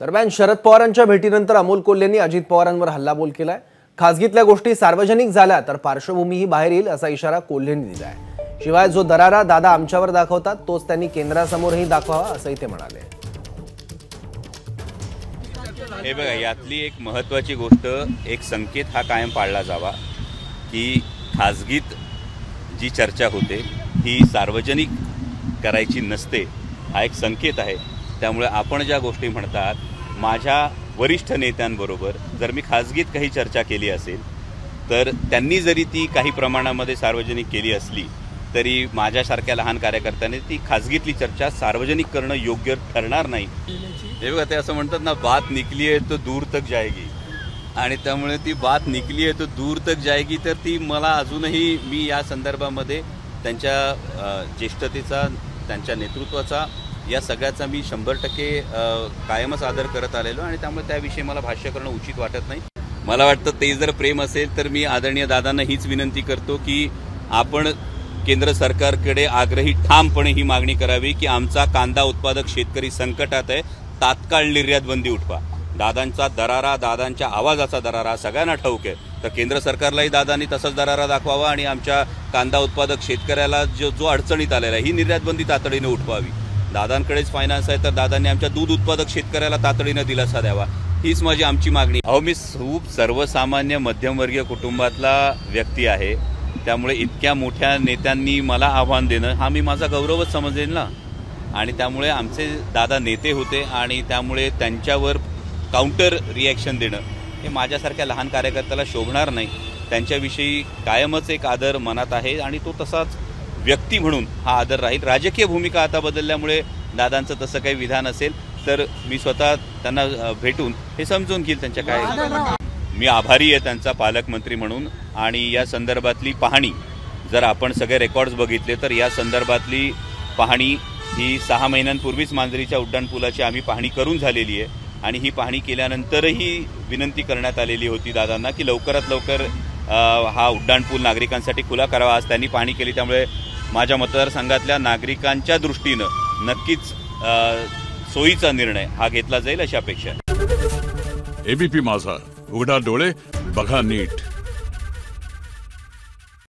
दरम्यान शरद पवारांच्या भेटीनंतर अमोल कोल्हेंनी अजित पवारांवर हल्लाबोल केलाय। खासगीतल्या गोष्टी सार्वजनिक झाल्या तर पार्श्वभूमीही बाहेर येईल असा इशारा कोल्हेंनी दिलाय। शिवाय जो दरारा दादा आमच्यावर दाखवतात तोच त्यांनी केंद्रासमोरही दाखवावा असंही ते म्हणाले। हे बघा, यातली एक महत्त्वाची गोष्ट, एक संकेत हा कायम पाळला जावा की खासगीत जी चर्चा होते ही सार्वजनिक करायची नसते, हा एक संकेत आहे। त्यामुळे आपण ज्या गोष्टी म्हणतात, माझ्या वरिष्ठ नेत्यांबरोबर जर मी खासगीत काही चर्चा केली असेल तर त्यांनी जरी ती काही प्रमाणामध्ये सार्वजनिक केली असली तरी माझ्यासारख्या लहान कार्यकर्त्यांनी ती खासगीतली चर्चा सार्वजनिक करणं योग्य ठरणार नाही। हे बघा, ते असं म्हणतात ना, बात निकली है तो दूर तक जाएगी, आणि त्यामुळे ती बात निकली है तो दूर तक जाएगी, तर ती मला अजूनही मी या संदर्भामध्ये त्यांच्या ज्येष्ठतेचा, त्यांच्या नेतृत्वाचा, या सगळ्याचा मी 100% कायमच आदर करत आलेलो, आणि त्यामुळे त्याविषयी मला भाष्य करणं उचित वाटत नाही। मला वाटतं ते जर प्रेम असेल तर मी आदरणीय दादांना हीच विनंती करतो की आपण केंद्र सरकारकडे आग्रही ठामपणे ही मागणी करावी की आमचा कांदा उत्पादक शेतकरी संकटात आहे, तात्काळ निर्यात बंदी उठवा। दादांचा दरारा, दादांच्या आवाजाचा दरारा सगळ्यांना ठाऊक आहे, तर केंद्र सरकारलाही दादांनी तसाच दरारा दाखवावा आणि आमच्या कांदा उत्पादक शेतकऱ्याला जो अडचणीत आलेला आहे ही निर्यात बंदी तातडीने उठवावी। दादांकडेच फायनान्स आहे तर दादांनी आमच्या दूध उत्पादक शेतकऱ्याला तातडीने दिलासा द्यावा, हीच माझी आमची मागणी। अहो, मी खूप सर्वसामान्य मध्यमवर्गीय कुटुंबातला व्यक्ती आहे, त्यामुळे इतक्या मोठ्या नेत्यांनी मला आव्हान देणं हा मी माझा गौरवच समजेल ना, आणि त्यामुळे आमचे दादा नेते होते आणि त्यामुळे त्यांच्यावर काउंटर रिॲक्शन देणं हे माझ्यासारख्या लहान कार्यकर्त्याला शोभणार नाही। त्यांच्याविषयी कायमच एक आदर मनात आहे आणि तो तसाच व्यक्ती म्हणून हा आदर राहील। राजकीय भूमिका आता बदलल्यामुळे दादांचं तसं काही विधान असेल तर मी स्वतः त्यांना भेटून हे समजून घेईल त्यांच्या काय। मी आभारी आहे त्यांचा पालकमंत्री म्हणून, आणि या संदर्भातली पाहणी जर आपण सगळे रेकॉर्ड्स बघितले तर या संदर्भातली पाहणी ही 6 महिन्यांपूर्वीच मांजरीच्या उड्डाणपुलाची आम्ही पाहणी करून झालेली आहे, आणि ही पाहणी केल्यानंतरही विनंती करण्यात आलेली होती दादांना की लवकरात लवकर हा उड्डाणपूल नागरिकांसाठी खुला करावा। आज त्यांनी पाहणी केली, त्यामुळे माझ्या मतदारसंघातल्या नागरिकांच्या दृष्टीनं नक्कीच सोयीचा निर्णय हा घेतला जाईल अशी अपेक्षा आहे। एबीपी माझा, उघडा डोळे बघा नीट।